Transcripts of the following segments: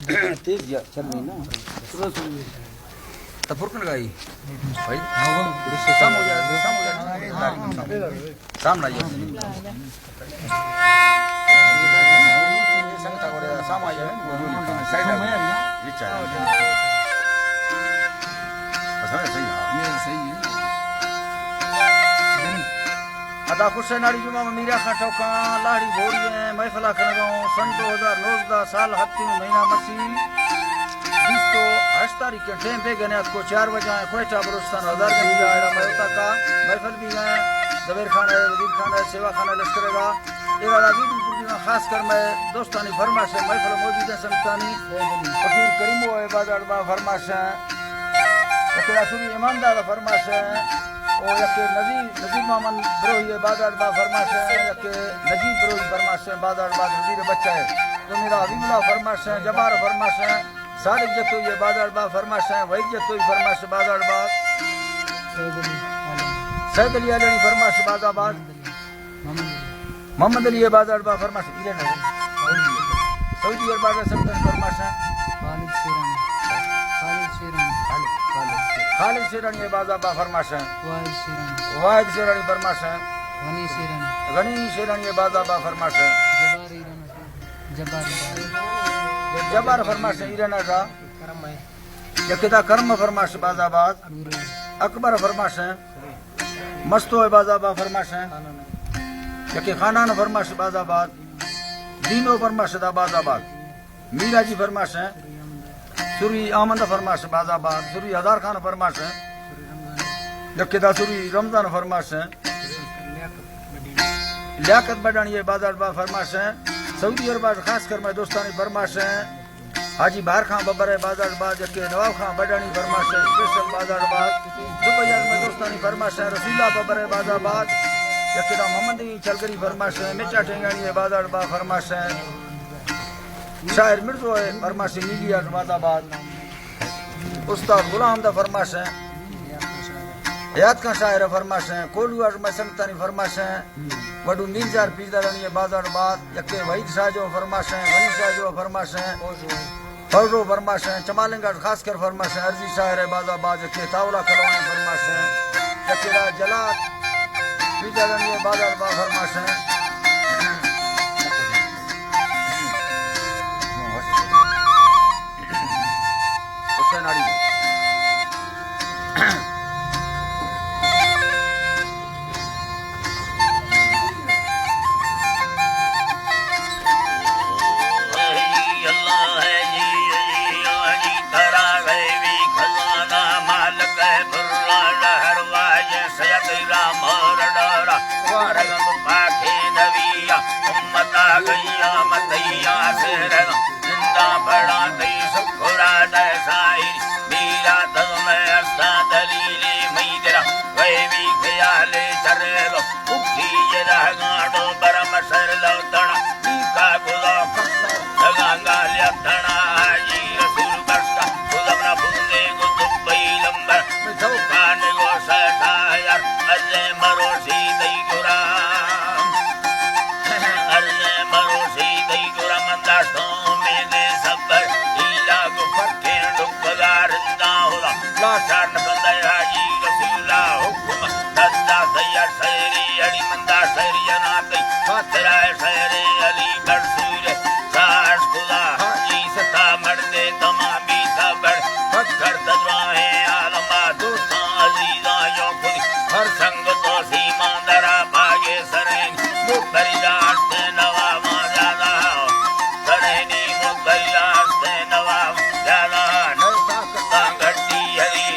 तेज चल रही ना तो फुरकन गाई भाई शाम हो जाए शाम ना जाए संगता करे शाम आ जाए साइड विचार सही है सही है अदा खुशनाड़ी जुमा में मीरा खां ठोका लाड़ी भोरी है महफिला करगा सन 2019 साल हफ्ते महीना मसी 20 तो 8 तारीख के टाइम पे गने को 4 बजे कोयटा बरुस्तान हजार के मीरा आया महता का महफिल भी है जबीर खान है वजीर खान है सेवा खान है लश्करेगा एक आदा वीरपुर की खास कर मैं दोस्तानी फरमाश है महफिल मौजूद है संतानी फकीर करीमो है बाजार बा फरमाश है एकड़ा सुनी ईमानदार फरमाश है और यके नजीर मोहम्मद ब्रोही है बाजार बा फरमाश है यके नजीब ब्रोही फरमाश है बाजार बा नजीर बच्चा है जो मेरा हबीबुल्लाह फरमाश है जबार फरमाश है सादिक जतो ये बाजार बा फरमाश है वही जतो फरमाश बाजार बा सैयद अली अली फरमाश बाजाबाद मोहम्मद अली बाजार बा फरमाश इले न सऊदी अरब का संतन फरमाश है खालिद शेरानी बाजाबा फरमाश है वाहिद शेरानी फरमाश है गनी शेरानी बाजाबा फरमाश है जबार फरमाश है इराना का यकिदा कर्म फरमाश बाजाबाद अकबर फरमाश है मस्तो बाजाबा फरमाश है यके खानान फरमाश बाजाबाद दीनो फरमाश बाजाबाद मीरा जी फरमाश है सुरी आमंद फरमाश बाजाबाद सुरी हजार खान फरमाश है यकिदा सुरी रमजान फरमाश है लियाकत बडानी बाजार बा फरमाश है सऊदी अरब खास कर मैं दोस्तानी फरमाश है हाजी बाहर खां बबर बाजार बाद यके नवाब खां बडानी फरमाश है स्पेशल बाजार बाद दुबई में दोस्तानी फरमाश है रसीला बबर बाजाबाद यकिदा मोहम्मद चलगरी फरमाश है मिर्चा टेंगानी बाजार बा फरमाश है शायर मिर्जो है फरमाश नीलिया बाजाबाद उस्ताद गुलाम दा फरमाश है हयात का शायर फरमाश है कोलुआ में संतानी फरमाश है वडू मीरजार पीरदारानी बाजार बाद यके वहीद शाह जो फरमाश है गनी शाह जो फरमाश है फौरो फरमाश है चमालिंगढ़ खास कर फरमाश है अर्जी शायर है बाजाबाद यके तावला कलवाने फरमाश है यके जलात पीरदारानी बाजार बा फरमाश है नाड़ी घटी हरी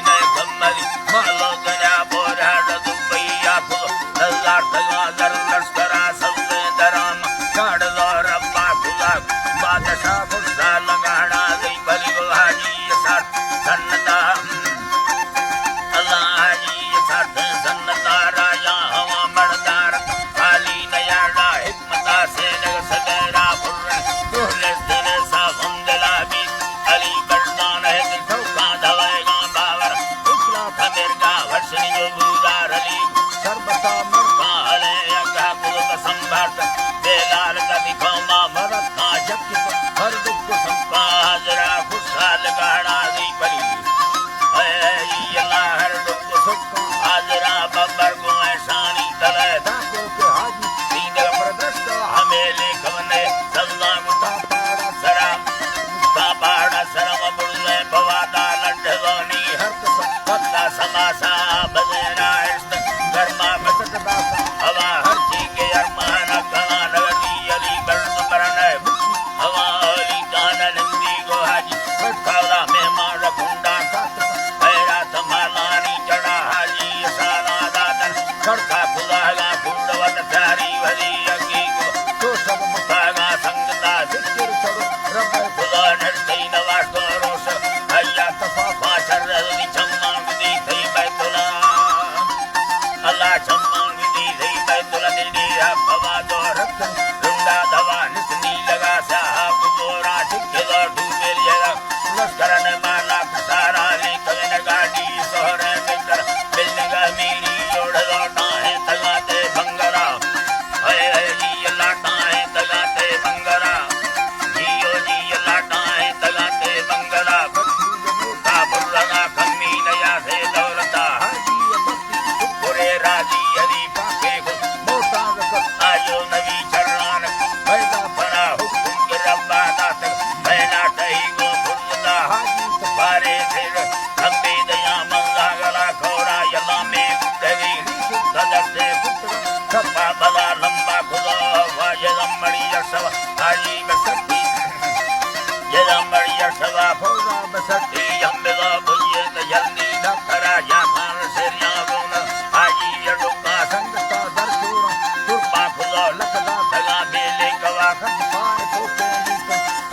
हाल गाड़ा दी बली हर दुख सुख हाजरा बब्बर को ऐसानी तले तीन प्रदस्त हमें लेखवने सल्ला मुता पाड़ा सरा मुता पाड़ा सरम बुड़ले भवादा लड्ढवानी हर पत्ता समासा बजेना इस्त गर्मा बसत बासा हवा हर चीके अरमान कला नगरी अली बर्द बरने हवा अली दाना नंदी को हाजी खाला मेहमान रखुंडा पैरा संभालानी चढ़ा हाजी साला दादन खड़का खुदागा खुंडवत प्यारी भली अगी को तो सब मुतागा संगता जिक्र करो रब खुदा नरसई नवाज को रोश अय्या तफा पाशर रली चम्मा विधि थई बैतुला अल्लाह चम्मा विधि थई बैतुला दीदी हवा दो रखन रुंडा दवा निसनी लगा साहब गोरा ठिके दो डूबे लिया लश्करन माला सारा लेकर गाड़ी सोहरे मित्र बिलगा मेरी जोड़ लौटा है तगाते बंगरा है जी लाटा है तगाते बंगरा जियो जी लाटा है तगाते बंगरा का बुर्रा कमी नया से दौलता पूरे राजी हरी पाके को मोटा आयो नवी चरण पैदा बना हुकुम के रब्बा दात बैना तही को बुर्दा हाजी बारे फिर लंबे दया मंगा गला खोरा यला में गुदरी सदस्य पुत्र कपा बला लंबा खुदा वाजलमड़ी यशवा हाजी बसती यलमड़ी यशवा फौजा बसती यम्बला बुये जल्दी दखरा या खान सेरिया गुन हाजी यडुका संगता दरसूर तुरपा खुदा लखला तगा बेले कवा खपार पोके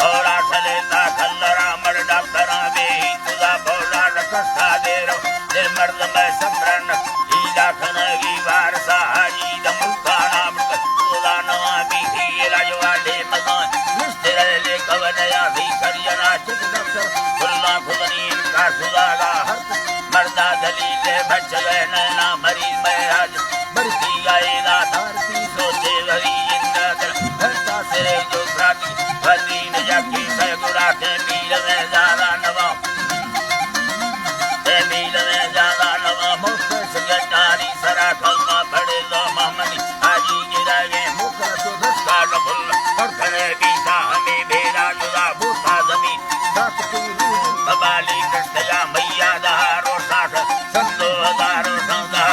और आठले ता खल्लरा मर डॉक्टरा बे तुदा बोला रखा दे रो दिल मर्द में समरन ईदा खनगी वारसा हाजी दमुका नाम तुदा नवा भी ही राजवाड़े मगा निस्तर ले कवनया भी करियना चित डॉक्टर खुल्ला खुदनी का सुदागा हर मर्दा दलीले बचले नैना मरीज में आज बरती आएगा धरती सोचे वही इंद्र धरता से जो प्राती वदीन जाकी सगुरा के मील में ज्यादा नवा मील में ज्यादा नवा मुख सगटारी सरा कलमा पड़े लो मोहम्मदी हाजी गिराए मुख तो धसका रफुल खड़खड़े बीता हमें बेरा जुदा भूता जमीन दात की बबाली कृष्णया मैया दहारो साठ संतो हजारो संगा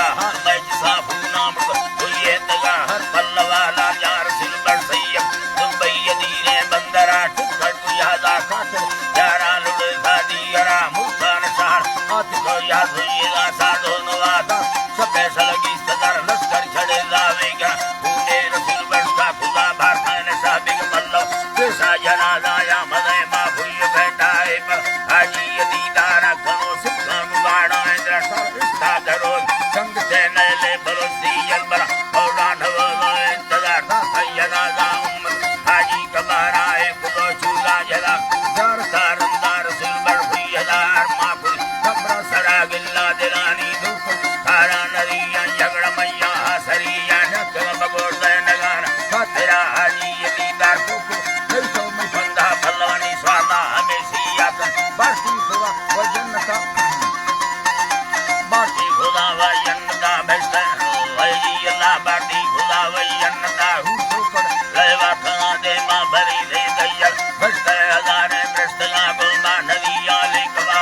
मैं जिसा भूना मुख हुए तगा हर पल्लवाला यार सिलबर सैयद दुबई यदीने बंदरा टुकड़ यादा खातर यारा लुड़ खादी यरा मुखान शहर आत को याद हुईगा साधो नवादा स्पेशल की सदर लश्कर छड़े लावेगा पूने रसूल वर्षा खुदा भारत साबिक मल्लो कैसा जनाजा या मदे मा भुई बैठा है हाजी यदीदारा कनो सिक्का मुबाड़ा इंद्र सर्विस्ता दरो संग से नले बरोसी यलबरा और नवलो इंतजार था जनाजा हाजी कबारा है खुदा चूला जला जार कारंदार सिल्वर भुई हजार मापुर कब्र सरा गिल्ला दिलानी दुख तारा नरिया झगड़ मैया सरिया नकल बगोर नगाना तेरा हाजी यदीदार को नहीं सो में बंदा भलवानी स्वादा हमें सिया बासी खुदा वजन्नता बासी खुदा वजन्नता बेस्ता वही अल्लाह बासी खुदा वजन्नता हुसुपर लेवा खना दे मां भरी दे दैया बेस्ता हजारे बेस्ता गोमा नदिया लेकवा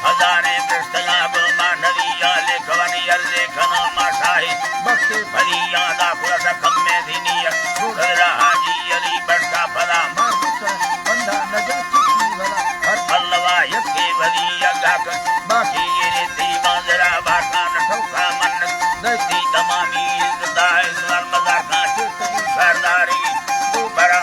हजारे बेस्ता गोमा नदिया लेकवानी अल्ले खना माशाही बख्शे भरी यादा पुरस कम्मे दिनिया सुधरा हाजी अली बड़का फला मार बंदा नजाती भला हर पल्लवा यके भली अगाक बाकी ये रीति बाजरा बाखान ठोका मन दस्ती तमामी दाए स्वर मजा का चित सरदारी तू बरा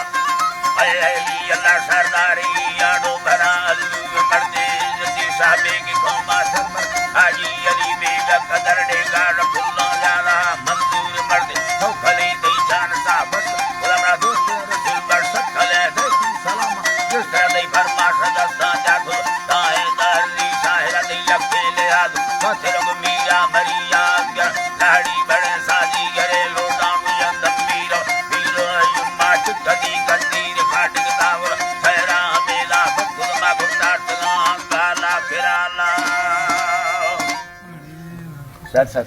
अल्लाह सरदारी यादो भरा अल्लू मर्दे जती साहबे की कौमा सरमर हाजी अली बेगा कदर डेगा रफुल्ला जाना मंजूर मर्दे तो खली दई जान सा बस गुलामरा दोस्त रसूल बरसत खले दई सलाम जिस तरह दई फरमा सदस्ता जागो दाए दाली साहिरा दई अकेले आद फसरग मीरा मरिया लाड़ी बड़े साजी घरे लोटा मुझे दम्बीरो पीरो युम्मा चुकदी कंदी फाटक तावर खैरा बेला फकुल मा गुंडा तगा That's a